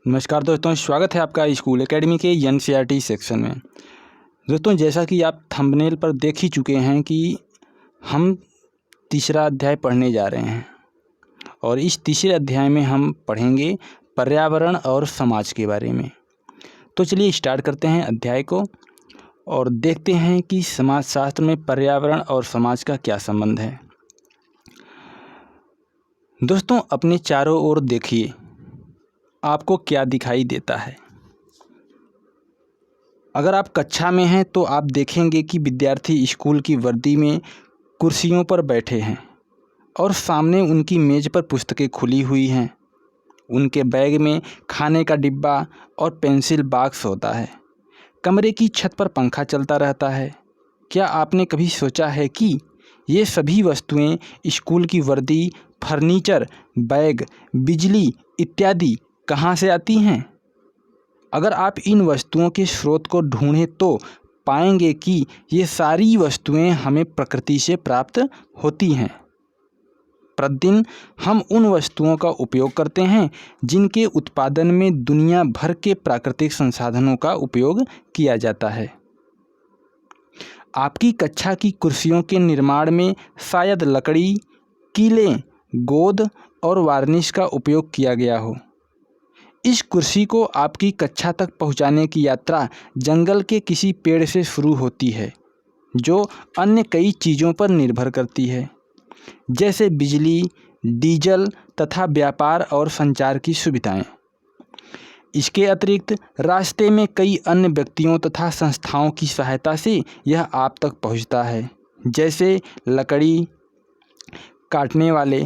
नमस्कार दोस्तों, स्वागत है आपका स्कूल एकेडमी के एनसीईआरटी सेक्शन में। दोस्तों, जैसा कि आप थंबनेल पर देख ही चुके हैं कि हम तीसरा अध्याय पढ़ने जा रहे हैं और इस तीसरे अध्याय में हम पढ़ेंगे पर्यावरण और समाज के बारे में। तो चलिए स्टार्ट करते हैं अध्याय को और देखते हैं कि समाजशास्त्र में पर्यावरण और समाज का क्या संबंध है। दोस्तों, अपने चारों ओर देखिए, आपको क्या दिखाई देता है। अगर आप कक्षा में हैं तो आप देखेंगे कि विद्यार्थी स्कूल की वर्दी में कुर्सियों पर बैठे हैं और सामने उनकी मेज़ पर पुस्तकें खुली हुई हैं। उनके बैग में खाने का डिब्बा और पेंसिल बॉक्स होता है। कमरे की छत पर पंखा चलता रहता है। क्या आपने कभी सोचा है कि ये सभी वस्तुएं स्कूल की वर्दी, फर्नीचर, बैग, बिजली इत्यादि कहाँ से आती हैं? अगर आप इन वस्तुओं के स्रोत को ढूंढें तो पाएंगे कि ये सारी वस्तुएं हमें प्रकृति से प्राप्त होती हैं। प्रतिदिन हम उन वस्तुओं का उपयोग करते हैं जिनके उत्पादन में दुनिया भर के प्राकृतिक संसाधनों का उपयोग किया जाता है। आपकी कक्षा की कुर्सियों के निर्माण में शायद लकड़ी, कीलें, गोंद और वार्निश का उपयोग किया गया हो। इस कुर्सी को आपकी कक्षा तक पहुंचाने की यात्रा जंगल के किसी पेड़ से शुरू होती है जो अन्य कई चीज़ों पर निर्भर करती है, जैसे बिजली, डीजल तथा व्यापार और संचार की सुविधाएं। इसके अतिरिक्त रास्ते में कई अन्य व्यक्तियों तथा संस्थाओं की सहायता से यह आप तक पहुंचता है, जैसे लकड़ी काटने वाले,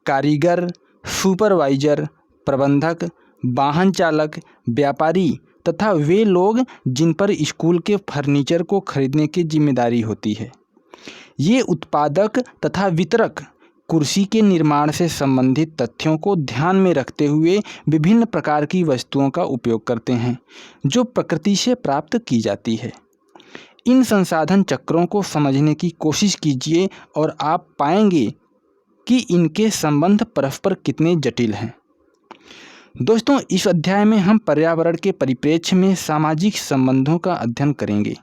कारीगर, सुपरवाइजर, प्रबंधक, वाहन चालक, व्यापारी तथा वे लोग जिन पर स्कूल के फर्नीचर को खरीदने की जिम्मेदारी होती है। ये उत्पादक तथा वितरक कुर्सी के निर्माण से संबंधित तथ्यों को ध्यान में रखते हुए विभिन्न प्रकार की वस्तुओं का उपयोग करते हैं जो प्रकृति से प्राप्त की जाती है। इन संसाधन चक्रों को समझने की कोशिश कीजिए और आप पाएंगे कि इनके संबंध परस्पर कितने जटिल हैं। दोस्तों, इस अध्याय में हम पर्यावरण के परिप्रेक्ष्य में सामाजिक संबंधों का अध्ययन करेंगे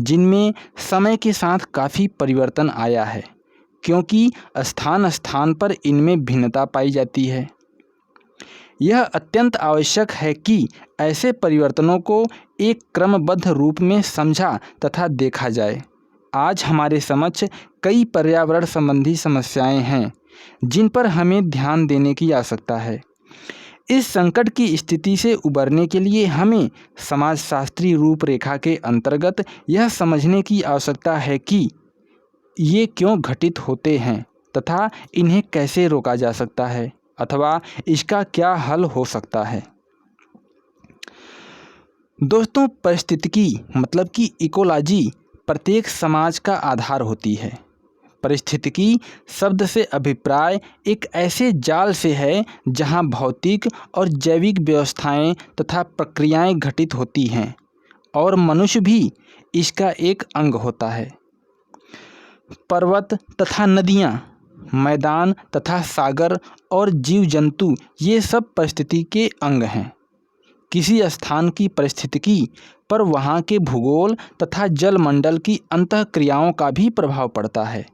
जिनमें समय के साथ काफ़ी परिवर्तन आया है, क्योंकि स्थान स्थान पर इनमें भिन्नता पाई जाती है। यह अत्यंत आवश्यक है कि ऐसे परिवर्तनों को एक क्रमबद्ध रूप में समझा तथा देखा जाए। आज हमारे समक्ष कई पर्यावरण संबंधी समस्याएं हैं जिन पर हमें ध्यान देने की आवश्यकता है। इस संकट की स्थिति से उबरने के लिए हमें समाजशास्त्री रूपरेखा के अंतर्गत यह समझने की आवश्यकता है कि ये क्यों घटित होते हैं तथा इन्हें कैसे रोका जा सकता है अथवा इसका क्या हल हो सकता है। दोस्तों, पारिस्थितिकी मतलब कि इकोलॉजी प्रत्येक समाज का आधार होती है। पारिस्थितिकी शब्द से अभिप्राय एक ऐसे जाल से है जहां भौतिक और जैविक व्यवस्थाएं तथा प्रक्रियाएं घटित होती हैं और मनुष्य भी इसका एक अंग होता है। पर्वत तथा नदियां, मैदान तथा सागर और जीव जंतु ये सब परिस्थिति के अंग हैं। किसी स्थान की पारिस्थितिकी पर वहाँ के भूगोल तथा जलमंडल की अंतःक्रियाओं का भी प्रभाव पड़ता है।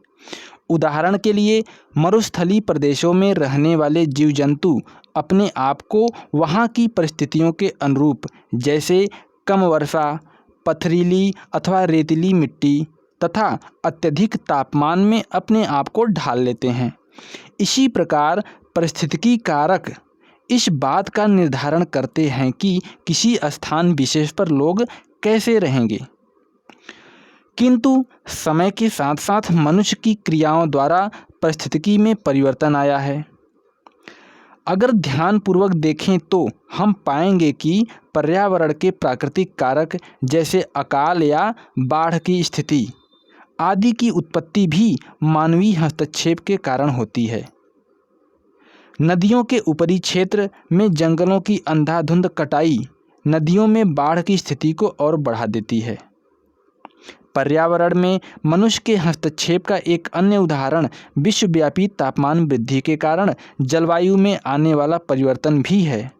उदाहरण के लिए मरुस्थलीय प्रदेशों में रहने वाले जीव जंतु अपने आप को वहाँ की परिस्थितियों के अनुरूप, जैसे कम वर्षा, पथरीली अथवा रेतीली मिट्टी तथा अत्यधिक तापमान में अपने आप को ढाल लेते हैं। इसी प्रकार पारिस्थितिकी कारक इस बात का निर्धारण करते हैं कि किसी स्थान विशेष पर लोग कैसे रहेंगे। किंतु समय के साथ साथ मनुष्य की क्रियाओं द्वारा परिस्थितिकी में परिवर्तन आया है। अगर ध्यानपूर्वक देखें तो हम पाएंगे कि पर्यावरण के प्राकृतिक कारक जैसे अकाल या बाढ़ की स्थिति आदि की उत्पत्ति भी मानवीय हस्तक्षेप के कारण होती है। नदियों के ऊपरी क्षेत्र में जंगलों की अंधाधुंध कटाई नदियों में बाढ़ की स्थिति को और बढ़ा देती है। पर्यावरण में मनुष्य के हस्तक्षेप का एक अन्य उदाहरण विश्वव्यापी तापमान वृद्धि के कारण जलवायु में आने वाला परिवर्तन भी है।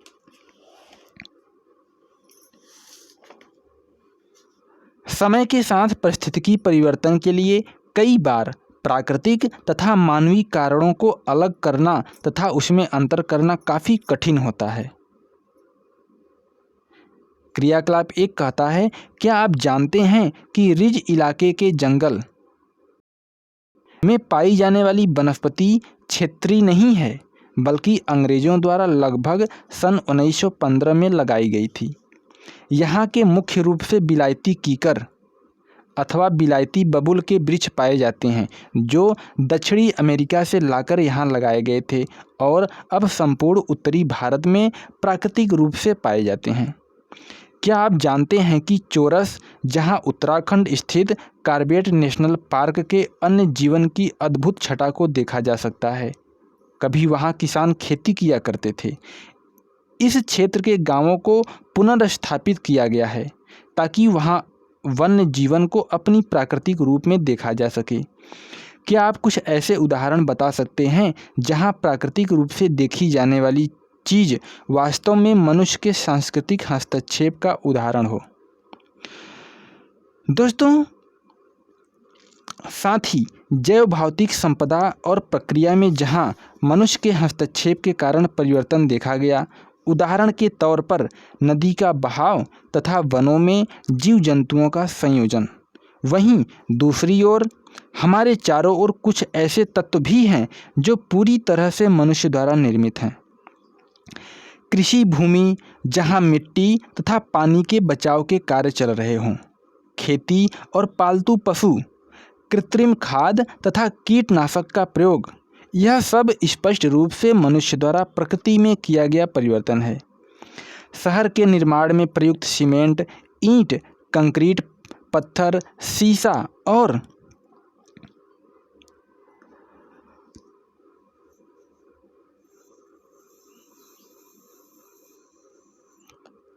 समय के साथ पारिस्थितिकी परिवर्तन के लिए कई बार प्राकृतिक तथा मानवीय कारणों को अलग करना तथा उसमें अंतर करना काफ़ी कठिन होता है। क्रियाकलाप 1 कहता है, क्या आप जानते हैं कि रिज इलाके के जंगल में पाई जाने वाली वनस्पति क्षेत्रीय नहीं है, बल्कि अंग्रेजों द्वारा लगभग सन 1915 में लगाई गई थी। यहाँ के मुख्य रूप से विलायती कीकर अथवा विलायती बबूल के वृक्ष पाए जाते हैं, जो दक्षिणी अमेरिका से लाकर यहाँ लगाए गए थे और अब संपूर्ण उत्तरी भारत में प्राकृतिक रूप से पाए जाते हैं। क्या आप जानते हैं कि चोरस, जहाँ उत्तराखंड स्थित कॉर्बेट नेशनल पार्क के अन्य जीवन की अद्भुत छटा को देखा जा सकता है। कभी वहाँ किसान खेती किया करते थे। इस क्षेत्र के गांवों को पुनर्स्थापित किया गया है ताकि वहाँ वन्य जीवन को अपनी प्राकृतिक रूप में देखा जा सके। क्या आप कुछ ऐसे उदाहरण बता सकते हैं जहाँ प्राकृतिक रूप से देखी जाने वाली चीज़ वास्तव में मनुष्य के सांस्कृतिक हस्तक्षेप का उदाहरण हो? दोस्तों, साथ ही जैव भौतिक संपदा और प्रक्रिया में जहाँ मनुष्य के हस्तक्षेप के कारण परिवर्तन देखा गया, उदाहरण के तौर पर नदी का बहाव तथा वनों में जीव जंतुओं का संयोजन, वहीं दूसरी ओर हमारे चारों ओर कुछ ऐसे तत्व भी हैं जो पूरी तरह से मनुष्य द्वारा निर्मित हैं। कृषि भूमि, जहाँ मिट्टी तथा पानी के बचाव के कार्य चल रहे हों, खेती और पालतू पशु, कृत्रिम खाद तथा कीटनाशक का प्रयोग, यह सब स्पष्ट रूप से मनुष्य द्वारा प्रकृति में किया गया परिवर्तन है। शहर के निर्माण में प्रयुक्त सीमेंट, ईंट, कंक्रीट, पत्थर, सीसा और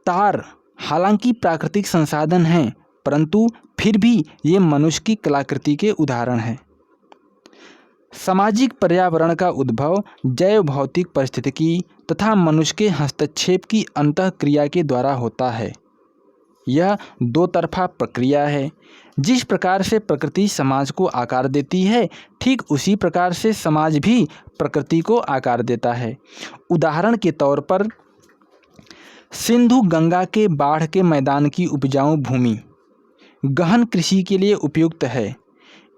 तार हालांकि प्राकृतिक संसाधन हैं, परंतु फिर भी ये मनुष्य की कलाकृति के उदाहरण हैं। सामाजिक पर्यावरण का उद्भव जैव भौतिक पारिस्थितिकी तथा मनुष्य के हस्तक्षेप की अंतःक्रिया के द्वारा होता है। यह दो तरफा प्रक्रिया है। जिस प्रकार से प्रकृति समाज को आकार देती है, ठीक उसी प्रकार से समाज भी प्रकृति को आकार देता है। उदाहरण के तौर पर सिंधु गंगा के बाढ़ के मैदान की उपजाऊ भूमि गहन कृषि के लिए उपयुक्त है।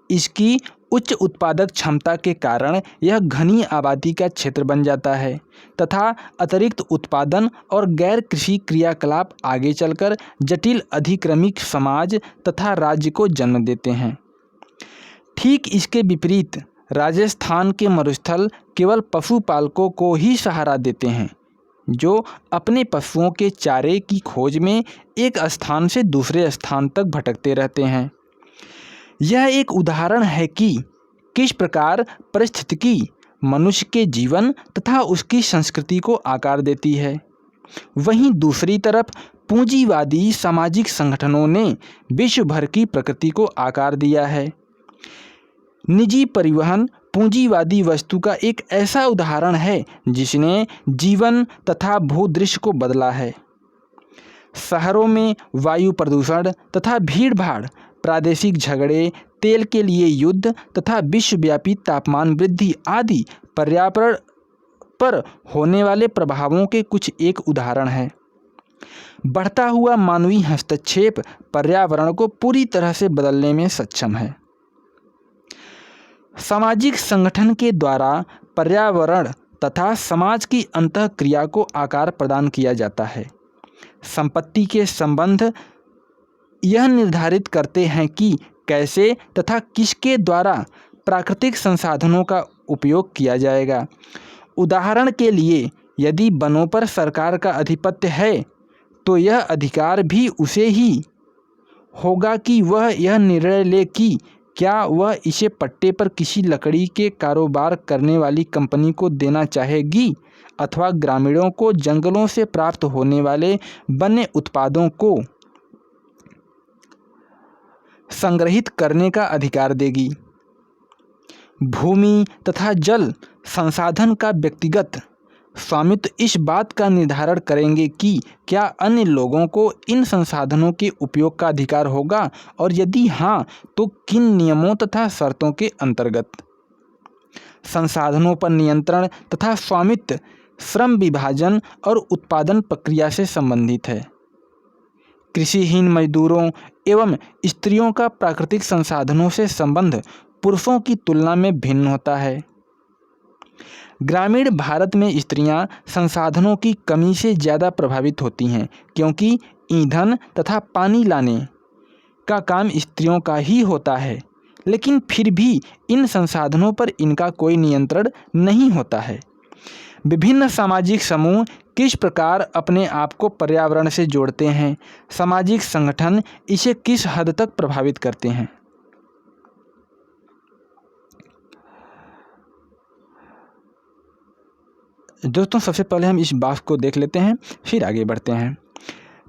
इसकी उच्च उत्पादक क्षमता के कारण यह घनी आबादी का क्षेत्र बन जाता है तथा अतिरिक्त उत्पादन और गैर कृषि क्रियाकलाप आगे चलकर जटिल अधिक्रमिक समाज तथा राज्य को जन्म देते हैं। ठीक इसके विपरीत राजस्थान के मरुस्थल केवल पशुपालकों को ही सहारा देते हैं, जो अपने पशुओं के चारे की खोज में एक स्थान से दूसरे स्थान तक भटकते रहते हैं। यह एक उदाहरण है कि किस प्रकार परिस्थितिकी मनुष्य के जीवन तथा उसकी संस्कृति को आकार देती है। वहीं दूसरी तरफ पूंजीवादी सामाजिक संगठनों ने विश्व भर की प्रकृति को आकार दिया है। निजी परिवहन पूंजीवादी वस्तु का एक ऐसा उदाहरण है जिसने जीवन तथा भूदृश्य को बदला है। शहरों में वायु प्रदूषण तथा भीड़भाड़, प्रादेशिक झगड़े, तेल के लिए युद्ध तथा विश्वव्यापी तापमान वृद्धि आदि पर्यावरण पर होने वाले प्रभावों के कुछ एक उदाहरण हैं। बढ़ता हुआ मानवीय हस्तक्षेप पर्यावरण को पूरी तरह से बदलने में सक्षम है। सामाजिक संगठन के द्वारा पर्यावरण तथा समाज की अंतःक्रिया को आकार प्रदान किया जाता है। संपत्ति के संबंध यह निर्धारित करते हैं कि कैसे तथा किसके द्वारा प्राकृतिक संसाधनों का उपयोग किया जाएगा। उदाहरण के लिए, यदि वनों पर सरकार का आधिपत्य है, तो यह अधिकार भी उसे ही होगा कि वह यह निर्णय ले कि क्या वह इसे पट्टे पर किसी लकड़ी के कारोबार करने वाली कंपनी को देना चाहेगी अथवा ग्रामीणों को जंगलों से प्राप्त होने वाले वन्य उत्पादों को संग्रहित करने का अधिकार देगी। भूमि तथा जल संसाधन का व्यक्तिगत स्वामित्व इस बात का निर्धारण करेंगे कि क्या अन्य लोगों को इन संसाधनों के उपयोग का अधिकार होगा और यदि हाँ तो किन नियमों तथा शर्तों के अंतर्गत। संसाधनों पर नियंत्रण तथा स्वामित्व श्रम विभाजन और उत्पादन प्रक्रिया से संबंधित है। कृषिहीन मजदूरों एवं स्त्रियों का प्राकृतिक संसाधनों से संबंध पुरुषों की तुलना में भिन्न होता है। ग्रामीण भारत में स्त्रियां संसाधनों की कमी से ज़्यादा प्रभावित होती हैं क्योंकि ईंधन तथा पानी लाने का काम स्त्रियों का ही होता है, लेकिन फिर भी इन संसाधनों पर इनका कोई नियंत्रण नहीं होता है। विभिन्न सामाजिक समूह किस प्रकार अपने आप को पर्यावरण से जोड़ते हैं, सामाजिक संगठन इसे किस हद तक प्रभावित करते हैं। दोस्तों, सबसे पहले हम इस बात को देख लेते हैं, फिर आगे बढ़ते हैं।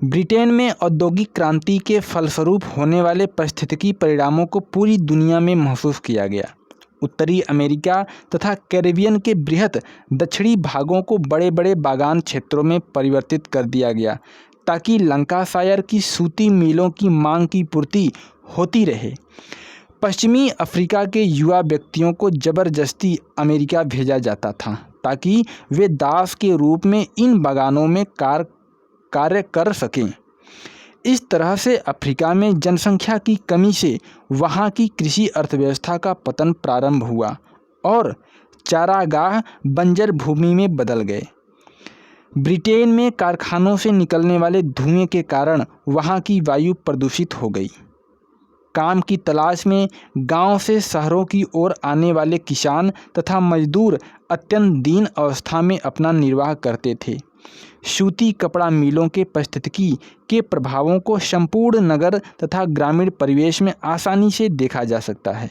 ब्रिटेन में औद्योगिक क्रांति के फलस्वरूप होने वाले पारिस्थितिकी परिणामों को पूरी दुनिया में महसूस किया गया। उत्तरी अमेरिका तथा कैरिबियन के बृहत दक्षिणी भागों को बड़े बड़े बागान क्षेत्रों में परिवर्तित कर दिया गया ताकि लंकाशायर की सूती मिलों की मांग की पूर्ति होती रहे। पश्चिमी अफ्रीका के युवा व्यक्तियों को जबरदस्ती अमेरिका भेजा जाता था ताकि वे दास के रूप में इन बागानों में कार्य कर सकें। इस तरह से अफ्रीका में जनसंख्या की कमी से वहाँ की कृषि अर्थव्यवस्था का पतन प्रारंभ हुआ और चारागाह बंजर भूमि में बदल गए। ब्रिटेन में कारखानों से निकलने वाले धुएं के कारण वहाँ की वायु प्रदूषित हो गई। काम की तलाश में गांव से शहरों की ओर आने वाले किसान तथा मजदूर अत्यंत दीन अवस्था में अपना निर्वाह करते थे। सूती कपड़ा मिलों के पारिस्थितिकी के प्रभावों को संपूर्ण नगर तथा ग्रामीण परिवेश में आसानी से देखा जा सकता है।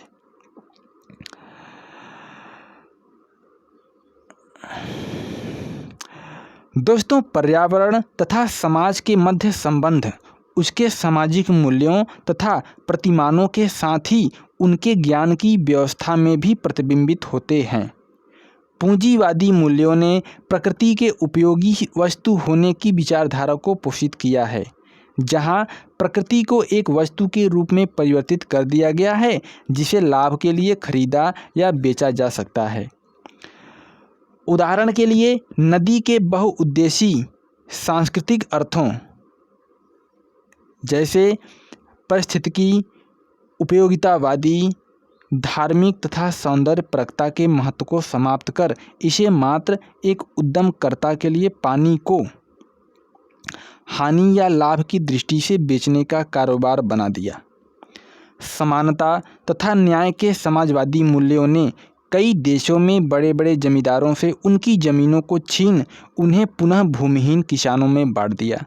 दोस्तों, पर्यावरण तथा समाज के मध्य संबंध उसके सामाजिक मूल्यों तथा प्रतिमानों के साथ ही उनके ज्ञान की व्यवस्था में भी प्रतिबिंबित होते हैं। पूंजीवादी मूल्यों ने प्रकृति के उपयोगी वस्तु होने की विचारधारा को पोषित किया है, जहां प्रकृति को एक वस्तु के रूप में परिवर्तित कर दिया गया है जिसे लाभ के लिए खरीदा या बेचा जा सकता है। उदाहरण के लिए, नदी के बहुउद्देशीय सांस्कृतिक अर्थों जैसे पारिस्थितिकी, उपयोगितावादी, धार्मिक तथा सौंदर्यपरकता के महत्व को समाप्त कर इसे मात्र एक उद्यमकर्ता के लिए पानी को हानि या लाभ की दृष्टि से बेचने का कारोबार बना दिया। समानता तथा न्याय के समाजवादी मूल्यों ने कई देशों में बड़े बड़े जमींदारों से उनकी ज़मीनों को छीन उन्हें पुनः भूमिहीन किसानों में बांट दिया।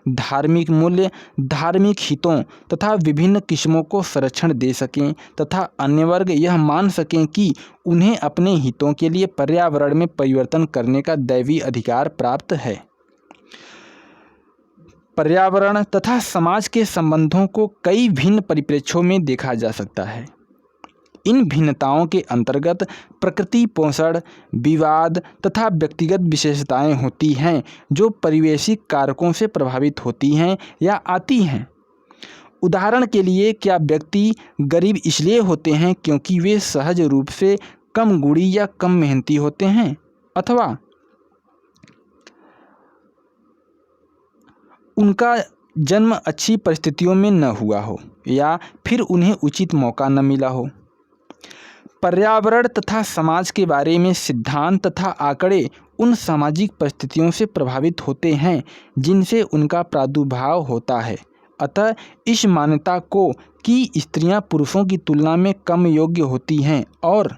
धार्मिक मूल्य धार्मिक हितों तथा विभिन्न किस्मों को संरक्षण दे सकें तथा अन्य वर्ग यह मान सकें कि उन्हें अपने हितों के लिए पर्यावरण में परिवर्तन करने का दैवी अधिकार प्राप्त है। पर्यावरण तथा समाज के संबंधों को कई भिन्न परिप्रेक्ष्यों में देखा जा सकता है। इन भिन्नताओं के अंतर्गत प्रकृति पोषण, विवाद तथा व्यक्तिगत विशेषताएं होती हैं जो परिवेशिक कारकों से प्रभावित होती हैं या आती हैं। उदाहरण के लिए, क्या व्यक्ति गरीब इसलिए होते हैं क्योंकि वे सहज रूप से कम गुणी या कम मेहनती होते हैं, अथवा उनका जन्म अच्छी परिस्थितियों में न हुआ हो या फिर उन्हें उचित मौका न मिला हो। पर्यावरण तथा समाज के बारे में सिद्धांत तथा आंकड़े उन सामाजिक परिस्थितियों से प्रभावित होते हैं जिनसे उनका प्रादुर्भाव होता है। अतः इस मान्यता को कि स्त्रियां पुरुषों की तुलना में कम योग्य होती हैं और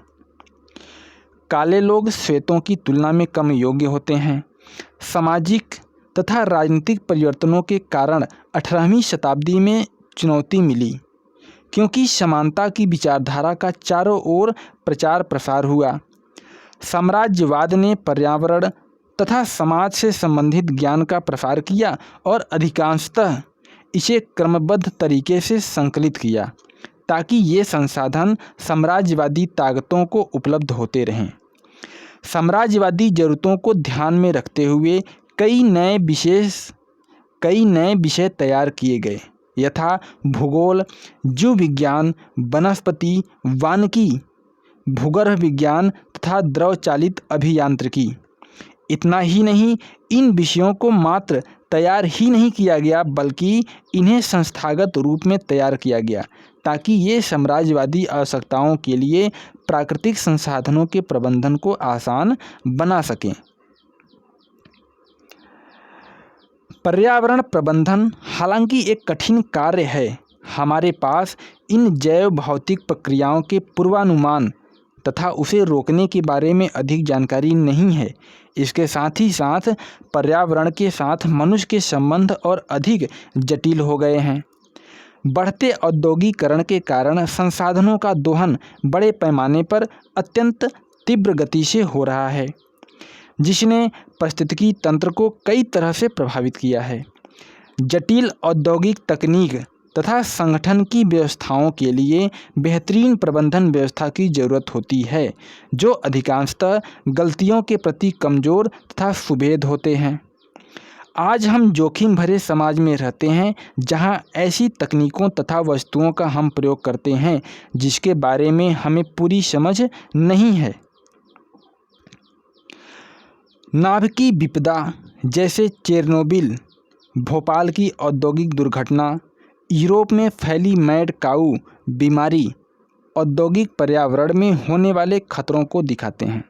काले लोग श्वेतों की तुलना में कम योग्य होते हैं, सामाजिक तथा राजनीतिक परिवर्तनों के कारण 18वीं शताब्दी में चुनौती मिली, क्योंकि समानता की विचारधारा का चारों ओर प्रचार प्रसार हुआ। साम्राज्यवाद ने पर्यावरण तथा समाज से संबंधित ज्ञान का प्रसार किया और अधिकांशतः इसे क्रमबद्ध तरीके से संकलित किया ताकि ये संसाधन साम्राज्यवादी ताकतों को उपलब्ध होते रहें। साम्राज्यवादी ज़रूरतों को ध्यान में रखते हुए कई नए विषय तैयार किए गए, यथा भूगोल, जीव विज्ञान, वनस्पति, वानिकी, भूगर्भ विज्ञान तथा द्रव चालित अभियांत्रिकी। इतना ही नहीं, इन विषयों को मात्र तैयार ही नहीं किया गया बल्कि इन्हें संस्थागत रूप में तैयार किया गया ताकि ये साम्राज्यवादी आवश्यकताओं के लिए प्राकृतिक संसाधनों के प्रबंधन को आसान बना सकें। पर्यावरण प्रबंधन हालांकि एक कठिन कार्य है। हमारे पास इन जैव भौतिक प्रक्रियाओं के पूर्वानुमान तथा उसे रोकने के बारे में अधिक जानकारी नहीं है। इसके साथ ही साथ पर्यावरण के साथ मनुष्य के संबंध और अधिक जटिल हो गए हैं। बढ़ते औद्योगिकरण के कारण संसाधनों का दोहन बड़े पैमाने पर अत्यंत तीव्र गति से हो रहा है, जिसने पारिस्थितिकी तंत्र को कई तरह से प्रभावित किया है। जटिल औद्योगिक तकनीक तथा संगठन की व्यवस्थाओं के लिए बेहतरीन प्रबंधन व्यवस्था की जरूरत होती है, जो अधिकांशतः गलतियों के प्रति कमज़ोर तथा सुभेद होते हैं। आज हम जोखिम भरे समाज में रहते हैं, जहां ऐसी तकनीकों तथा वस्तुओं का हम प्रयोग करते हैं जिसके बारे में हमें पूरी समझ नहीं है। नाभिकीय विपदा जैसे चेरनोबिल, भोपाल की औद्योगिक दुर्घटना, यूरोप में फैली मैड काऊ बीमारी औद्योगिक पर्यावरण में होने वाले खतरों को दिखाते हैं।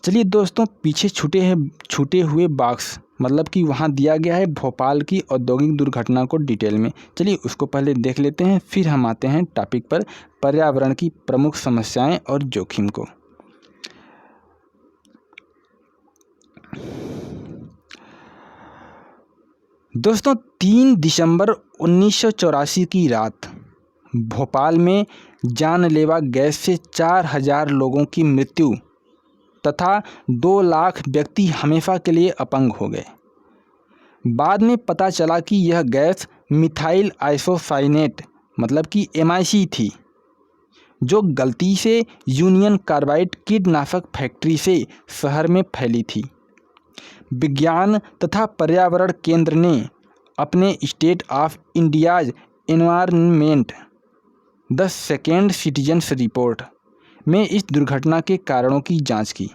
चलिए दोस्तों, पीछे छूटे हुए बॉक्स मतलब कि वहाँ दिया गया है भोपाल की औद्योगिक दुर्घटना को डिटेल में। चलिए उसको पहले देख लेते हैं, फिर हम आते हैं टॉपिक पर, पर्यावरण की प्रमुख समस्याएं और जोखिम को। दोस्तों, 3 दिसंबर 1984 की रात भोपाल में जानलेवा गैस से 4000 लोगों की मृत्यु तथा 2 लाख व्यक्ति हमेशा के लिए अपंग हो गए। बाद में पता चला कि यह गैस मिथाइल आइसोसाइनेट मतलब कि MIC थी, जो गलती से यूनियन कार्बाइड कीटनाशक फैक्ट्री से शहर में फैली थी। विज्ञान तथा पर्यावरण केंद्र ने अपने state of India's environment the second citizens report में इस दुर्घटना के कारणों की जांच की।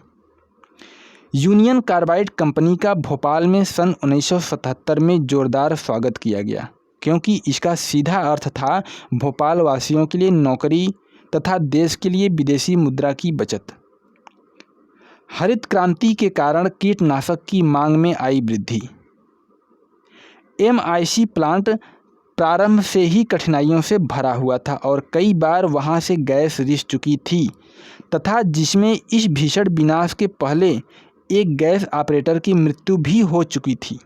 यूनियन कार्बाइड कंपनी का भोपाल में सन 1977 में जोरदार स्वागत किया गया, क्योंकि इसका सीधा अर्थ था भोपाल वासियों के लिए नौकरी तथा देश के लिए विदेशी मुद्रा की बचत। हरित क्रांति के कारण कीटनाशक की मांग में आई वृद्धि। MIC प्लांट प्रारंभ से ही कठिनाइयों से भरा हुआ था और कई बार वहां से गैस रिस चुकी थी तथा जिसमें इस भीषण विनाश के पहले एक गैस ऑपरेटर की मृत्यु भी हो चुकी थी।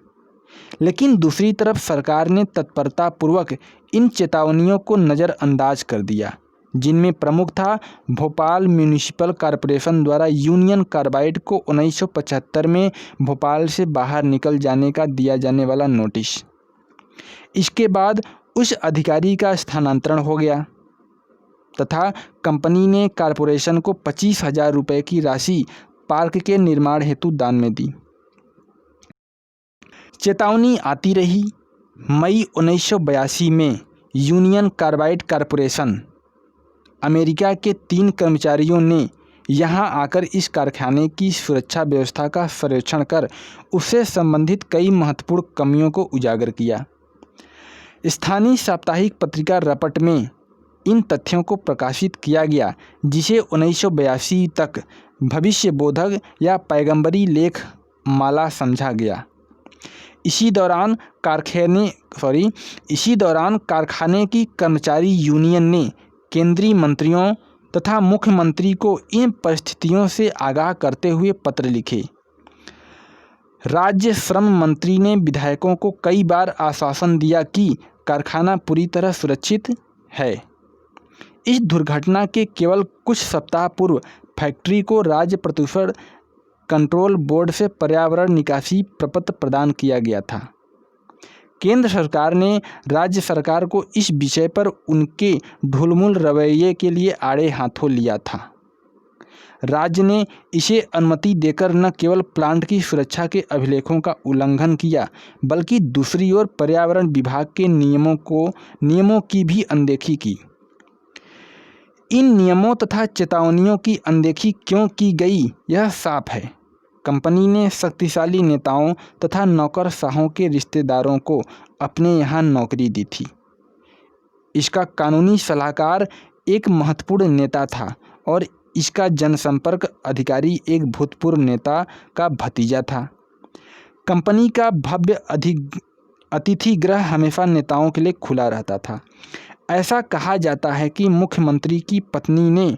लेकिन दूसरी तरफ सरकार ने तत्परतापूर्वक इन चेतावनियों को नज़रअंदाज कर दिया, जिनमें प्रमुख था भोपाल म्यूनिसिपल कॉरपोरेशन द्वारा यूनियन कार्बाइड को 1975 में भोपाल से बाहर निकल जाने का दिया जाने वाला नोटिस। इसके बाद उस अधिकारी का स्थानांतरण हो गया तथा कंपनी ने कॉरपोरेशन को 25,000 रुपये की राशि पार्क के निर्माण हेतु दान में दी। चेतावनी आती रही। मई 1982 में यूनियन कार्बाइड कॉरपोरेशन अमेरिका के 3 कर्मचारियों ने यहां आकर इस कारखाने की सुरक्षा व्यवस्था का सर्वेक्षण कर उससे संबंधित कई महत्वपूर्ण कमियों को उजागर किया। स्थानीय साप्ताहिक पत्रिका रपट में इन तथ्यों को प्रकाशित किया गया, जिसे 1982 तक भविष्यबोधक या पैगंबरी लेख माला समझा गया। इसी दौरान कारखाने की कर्मचारी यूनियन ने केंद्रीय मंत्रियों तथा मुख्यमंत्री को इन परिस्थितियों से आगाह करते हुए पत्र लिखे। राज्य श्रम मंत्री ने विधायकों को कई बार आश्वासन दिया कि कारखाना पूरी तरह सुरक्षित है। इस दुर्घटना के केवल कुछ सप्ताह पूर्व फैक्ट्री को राज्य प्रदूषण कंट्रोल बोर्ड से पर्यावरण निकासी प्रपत्र प्रदान किया गया था। केंद्र सरकार ने राज्य सरकार को इस विषय पर उनके ढुलमुल रवैये के लिए आड़े हाथों लिया था। राज्य ने इसे अनुमति देकर न केवल प्लांट की सुरक्षा के अभिलेखों का उल्लंघन किया, बल्कि दूसरी ओर पर्यावरण विभाग के नियमों की भी अनदेखी की। इन नियमों तथा चेतावनियों की अनदेखी क्यों की गई, यह साफ है। कंपनी ने शक्तिशाली नेताओं तथा नौकरशाहों के रिश्तेदारों को अपने यहाँ नौकरी दी थी। इसका कानूनी सलाहकार एक महत्वपूर्ण नेता था और इसका जनसंपर्क अधिकारी एक भूतपूर्व नेता का भतीजा था। कंपनी का भव्य अतिथि गृह हमेशा नेताओं के लिए खुला रहता था। ऐसा कहा जाता है कि मुख्यमंत्री की पत्नी ने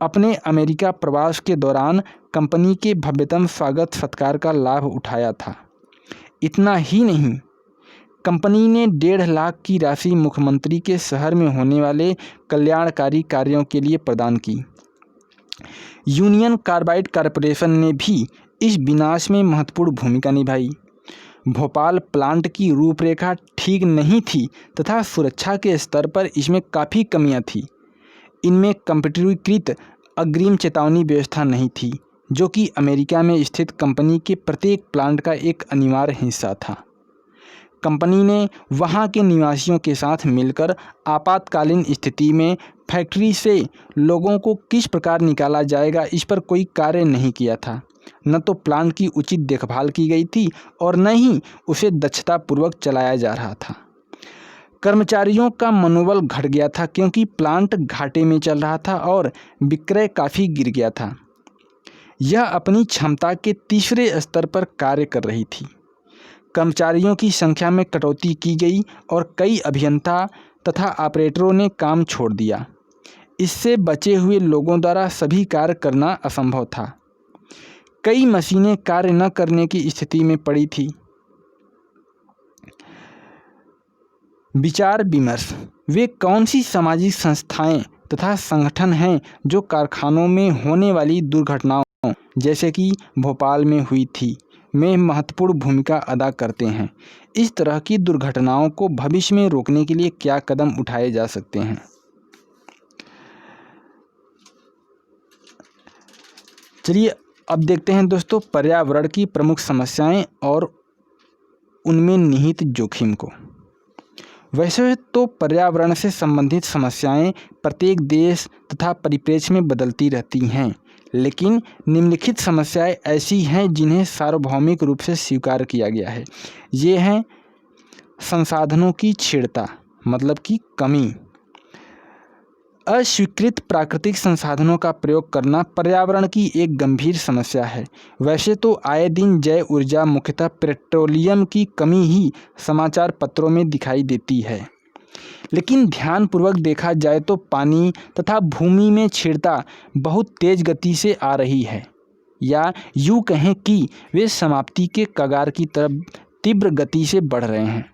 अपने अमेरिका प्रवास के दौरान कंपनी के भव्यतम स्वागत सत्कार का लाभ उठाया था। इतना ही नहीं, कंपनी ने 1.5 लाख की राशि मुख्यमंत्री के शहर में होने वाले कल्याणकारी कार्यों के लिए प्रदान की। यूनियन कार्बाइड कॉरपोरेशन ने भी इस विनाश में महत्वपूर्ण भूमिका निभाई। भोपाल प्लांट की रूपरेखा ठीक नहीं थी तथा सुरक्षा के स्तर पर इसमें काफ़ी कमियां थी। इनमें कंप्यूटरीकृत अग्रिम चेतावनी व्यवस्था नहीं थी, जो कि अमेरिका में स्थित कंपनी के प्रत्येक प्लांट का एक अनिवार्य हिस्सा था। कंपनी ने वहां के निवासियों के साथ मिलकर आपातकालीन स्थिति में फैक्ट्री से लोगों को किस प्रकार निकाला जाएगा, इस पर कोई कार्य नहीं किया था। न तो प्लांट की उचित देखभाल की गई थी और न ही उसे दक्षतापूर्वक चलाया जा रहा था। कर्मचारियों का मनोबल घट गया था क्योंकि प्लांट घाटे में चल रहा था और विक्रय काफ़ी गिर गया था। यह अपनी क्षमता के तीसरे स्तर पर कार्य कर रही थी। कर्मचारियों की संख्या में कटौती की गई और कई अभियंता तथा ऑपरेटरों ने काम छोड़ दिया। इससे बचे हुए लोगों द्वारा सभी कार्य करना असंभव था। कई मशीनें कार्य न करने की स्थिति में पड़ी थी। विचार विमर्श: वे कौन सी सामाजिक संस्थाएं तथा संगठन हैं जो कारखानों में होने वाली दुर्घटनाओं, जैसे कि भोपाल में हुई थी, में महत्वपूर्ण भूमिका अदा करते हैं? इस तरह की दुर्घटनाओं को भविष्य में रोकने के लिए क्या कदम उठाए जा सकते हैं? चलिए अब देखते हैं दोस्तों पर्यावरण की प्रमुख समस्याएं और उनमें निहित जोखिम को। वैसे तो पर्यावरण से संबंधित समस्याएं प्रत्येक देश तथा परिप्रेक्ष्य में बदलती रहती हैं, लेकिन निम्नलिखित समस्याएं ऐसी हैं जिन्हें सार्वभौमिक रूप से स्वीकार किया गया है। ये हैं संसाधनों की छीड़ता, मतलब कि कमी। अस्वीकृत प्राकृतिक संसाधनों का प्रयोग करना पर्यावरण की एक गंभीर समस्या है। वैसे तो आए दिन जैव ऊर्जा, मुख्यतः पेट्रोलियम की कमी ही समाचार पत्रों में दिखाई देती है, लेकिन ध्यानपूर्वक देखा जाए तो पानी तथा भूमि में छीड़ता बहुत तेज गति से आ रही है, या यूँ कहें कि वे समाप्ति के कगार की तरफ तीव्र गति से बढ़ रहे हैं।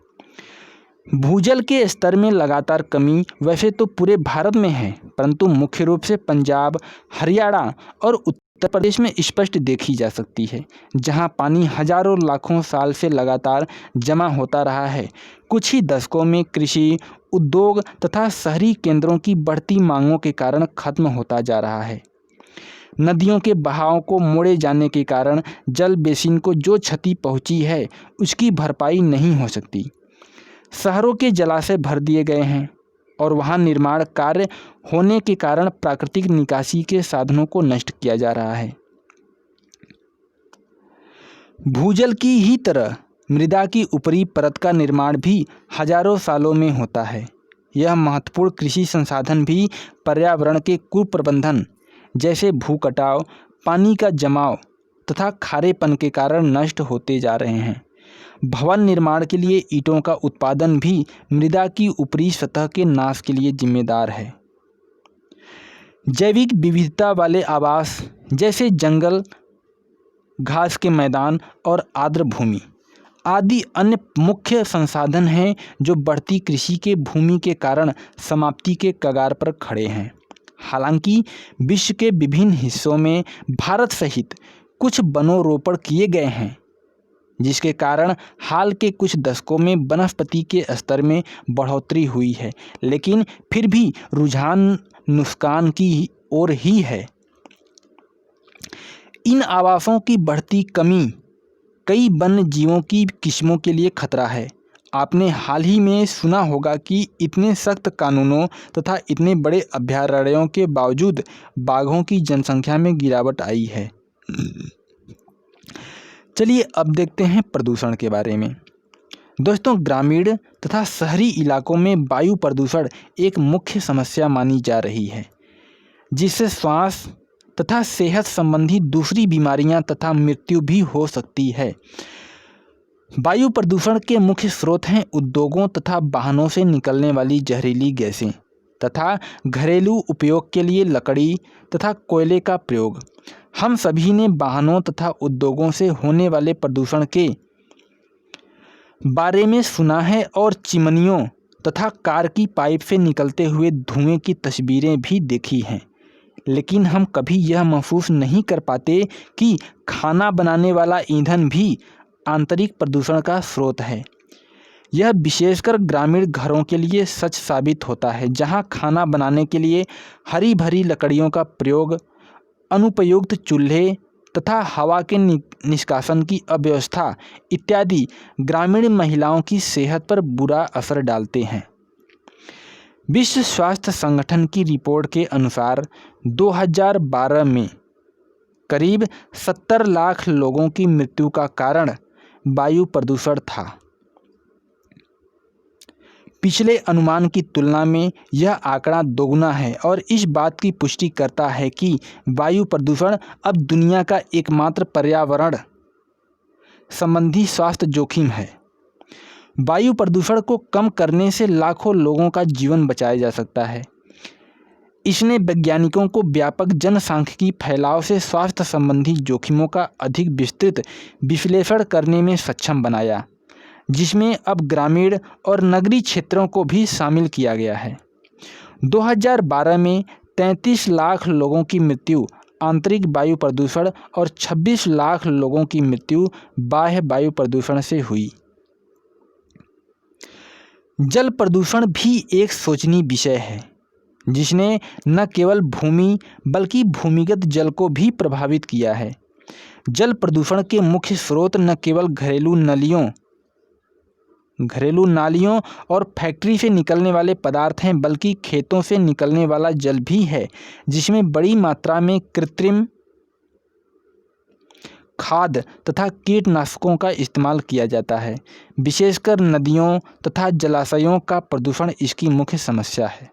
भूजल के स्तर में लगातार कमी वैसे तो पूरे भारत में है, परंतु मुख्य रूप से पंजाब, हरियाणा और उत्तर प्रदेश में स्पष्ट देखी जा सकती है, जहां पानी हजारों लाखों साल से लगातार जमा होता रहा है। कुछ ही दशकों में कृषि, उद्योग तथा शहरी केंद्रों की बढ़ती मांगों के कारण खत्म होता जा रहा है। नदियों के बहाव को मोड़े जाने के कारण जल बेसिन को जो क्षति पहुंची है उसकी भरपाई नहीं हो सकती। शहरों के जलाशय भर दिए गए हैं और वहां निर्माण कार्य होने के कारण प्राकृतिक निकासी के साधनों को नष्ट किया जा रहा है। भूजल की ही तरह मृदा की ऊपरी परत का निर्माण भी हजारों सालों में होता है। यह महत्वपूर्ण कृषि संसाधन भी पर्यावरण के कुप्रबंधन जैसे भूकटाव, पानी का जमाव तथा खारेपन के कारण नष्ट होते जा रहे हैं। भवन निर्माण के लिए ईंटों का उत्पादन भी मृदा की ऊपरी सतह के नाश के लिए जिम्मेदार है। जैविक विविधता वाले आवास जैसे जंगल, घास के मैदान और आर्द्र भूमि आदि अन्य मुख्य संसाधन हैं जो बढ़ती कृषि के भूमि के कारण समाप्ति के कगार पर खड़े हैं। हालांकि विश्व के विभिन्न हिस्सों में भारत सहित कुछ वनोरोपण किए गए हैं, जिसके कारण हाल के कुछ दशकों में वनस्पति के स्तर में बढ़ोतरी हुई है, लेकिन फिर भी रुझान नुकसान की ओर ही है। इन आवासों की बढ़ती कमी कई वन्य जीवों की किस्मों के लिए खतरा है। आपने हाल ही में सुना होगा कि इतने सख्त कानूनों तथा इतने बड़े अभयारण्यों के बावजूद बाघों की जनसंख्या में गिरावट आई है। चलिए अब देखते हैं प्रदूषण के बारे में। दोस्तों, ग्रामीण तथा शहरी इलाकों में वायु प्रदूषण एक मुख्य समस्या मानी जा रही है, जिससे श्वास तथा सेहत संबंधी दूसरी बीमारियां तथा मृत्यु भी हो सकती है। वायु प्रदूषण के मुख्य स्रोत हैं उद्योगों तथा वाहनों से निकलने वाली जहरीली गैसें तथा घरेलू उपयोग के लिए लकड़ी तथा कोयले का प्रयोग। हम सभी ने वाहनों तथा उद्योगों से होने वाले प्रदूषण के बारे में सुना है और चिमनियों तथा कार की पाइप से निकलते हुए धुएं की तस्वीरें भी देखी हैं, लेकिन हम कभी यह महसूस नहीं कर पाते कि खाना बनाने वाला ईंधन भी आंतरिक प्रदूषण का स्रोत है। यह विशेषकर ग्रामीण घरों के लिए सच साबित होता है, जहां खाना बनाने के लिए हरी भरी लकड़ियों का प्रयोग, अनुपयुक्त चूल्हे तथा हवा के निष्कासन की अव्यवस्था इत्यादि ग्रामीण महिलाओं की सेहत पर बुरा असर डालते हैं। विश्व स्वास्थ्य संगठन की रिपोर्ट के अनुसार 2012 में करीब 70 लाख लोगों की मृत्यु का कारण वायु प्रदूषण था। पिछले अनुमान की तुलना में यह आंकड़ा दोगुना है और इस बात की पुष्टि करता है कि वायु प्रदूषण अब दुनिया का एकमात्र पर्यावरण संबंधी स्वास्थ्य जोखिम है। वायु प्रदूषण को कम करने से लाखों लोगों का जीवन बचाया जा सकता है। इसने वैज्ञानिकों को व्यापक जनसांख्यिकी फैलाव से स्वास्थ्य संबंधी जोखिमों का अधिक विस्तृत विश्लेषण करने में सक्षम बनाया, जिसमें अब ग्रामीण और नगरीय क्षेत्रों को भी शामिल किया गया है। 2012 में 33 लाख लोगों की मृत्यु आंतरिक वायु प्रदूषण और 26 लाख लोगों की मृत्यु बाह्य वायु प्रदूषण से हुई। जल प्रदूषण भी एक सोचनीय विषय है, जिसने न केवल भूमि बल्कि भूमिगत जल को भी प्रभावित किया है। जल प्रदूषण के मुख्य स्रोत न केवल घरेलू नालियों और फैक्ट्री से निकलने वाले पदार्थ हैं, बल्कि खेतों से निकलने वाला जल भी है, जिसमें बड़ी मात्रा में कृत्रिम खाद तथा कीटनाशकों का इस्तेमाल किया जाता है। विशेषकर नदियों तथा जलाशयों का प्रदूषण इसकी मुख्य समस्या है।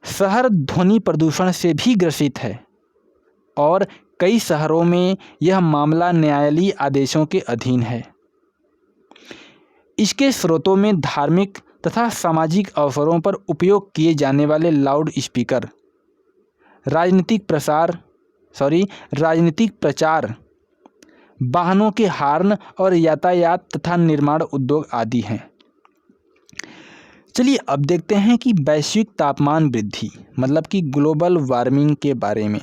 शहर ध्वनि प्रदूषण से भी ग्रसित है और कई शहरों में यह मामला न्यायालयीय आदेशों के अधीन है। इसके स्रोतों में धार्मिक तथा सामाजिक अवसरों पर उपयोग किए जाने वाले लाउड स्पीकर, राजनीतिक प्रचार, वाहनों के हॉर्न और यातायात तथा निर्माण उद्योग आदि हैं। चलिए अब देखते हैं कि वैश्विक तापमान वृद्धि मतलब कि ग्लोबल वार्मिंग के बारे में।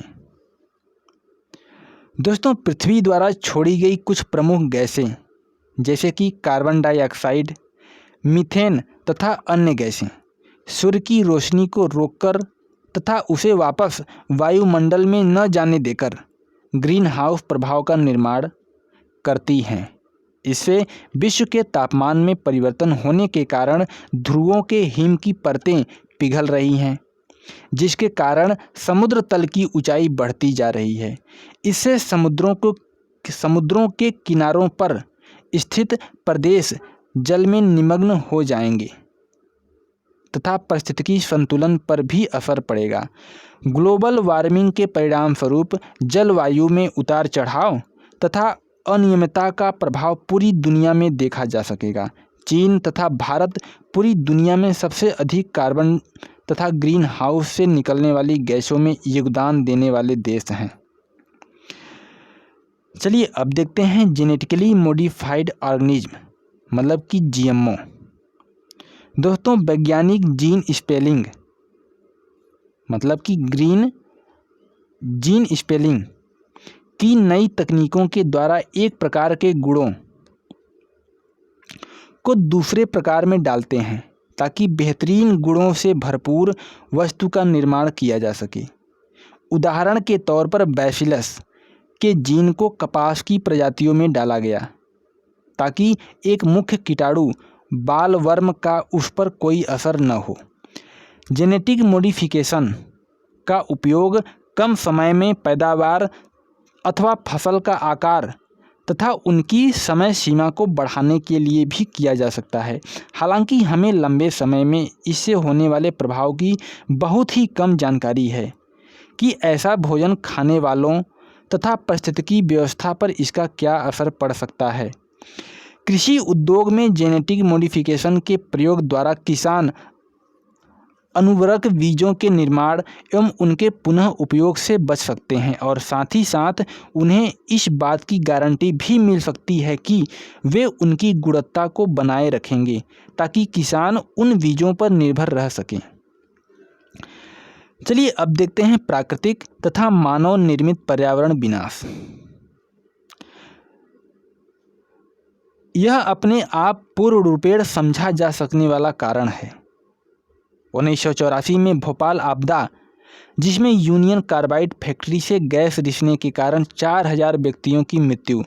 दोस्तों, पृथ्वी द्वारा छोड़ी गई कुछ प्रमुख गैसें जैसे कि कार्बन डाइऑक्साइड, मीथेन तथा अन्य गैसें सूर्य की रोशनी को रोककर तथा उसे वापस वायुमंडल में न जाने देकर ग्रीन हाउस प्रभाव का निर्माण करती हैं। इससे विश्व के तापमान में परिवर्तन होने के कारण ध्रुवों के हिम की परतें पिघल रही हैं, जिसके कारण समुद्र तल की ऊंचाई बढ़ती जा रही है। इससे समुद्रों के किनारों पर स्थित प्रदेश जल में निमग्न हो जाएंगे तथा पारिस्थितिकी संतुलन पर भी असर पड़ेगा। ग्लोबल वार्मिंग के परिणाम स्वरूप जलवायु में उतार चढ़ाव तथा अनियमितता का प्रभाव पूरी दुनिया में देखा जा सकेगा। चीन तथा भारत पूरी दुनिया में सबसे अधिक कार्बन तथा ग्रीन हाउस से निकलने वाली गैसों में योगदान देने वाले देश हैं। चलिए अब देखते हैं जेनेटिकली मॉडिफाइड ऑर्गेनिज्म मतलब कि जीएमओ। दोस्तों, वैज्ञानिक जीन स्पेलिंग मतलब कि जीन स्पेलिंग की नई तकनीकों के द्वारा एक प्रकार के गुणों को दूसरे प्रकार में डालते हैं ताकि बेहतरीन गुणों से भरपूर वस्तु का निर्माण किया जा सके। उदाहरण के तौर पर बैसिलस के जीन को कपास की प्रजातियों में डाला गया ताकि एक मुख्य कीटाणु बालवर्म का उस पर कोई असर न हो। जेनेटिक मॉडिफिकेशन का उपयोग कम समय में पैदावार अथवा फसल का आकार तथा उनकी समय सीमा को बढ़ाने के लिए भी किया जा सकता है। हालांकि हमें लंबे समय में इससे होने वाले प्रभाव की बहुत ही कम जानकारी है कि ऐसा भोजन खाने वालों तथा पारिस्थितिकी व्यवस्था पर इसका क्या असर पड़ सकता है। कृषि उद्योग में जेनेटिक मॉडिफिकेशन के प्रयोग द्वारा किसान उर्वरक बीजों के निर्माण एवं उनके पुनः उपयोग से बच सकते हैं और साथ ही साथ उन्हें इस बात की गारंटी भी मिल सकती है कि वे उनकी गुणवत्ता को बनाए रखेंगे ताकि किसान उन बीजों पर निर्भर रह सकें। चलिए अब देखते हैं प्राकृतिक तथा मानव निर्मित पर्यावरण विनाश। यह अपने आप पूर्ण रूपेण समझा जा सकने वाला कारण है। 1984 में भोपाल आपदा, जिसमें यूनियन कार्बाइड फैक्ट्री से गैस रिसने के कारण 4000 व्यक्तियों की मृत्यु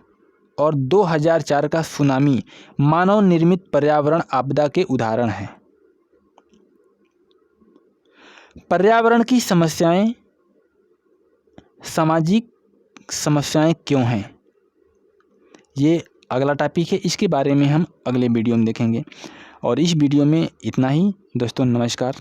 और 2004 का सुनामी मानव निर्मित पर्यावरण आपदा के उदाहरण हैं। पर्यावरण की समस्याएं सामाजिक समस्याएं क्यों हैं, ये अगला टॉपिक है। इसके बारे में हम अगले वीडियो में देखेंगे और इस वीडियो में इतना ही दोस्तों। नमस्कार।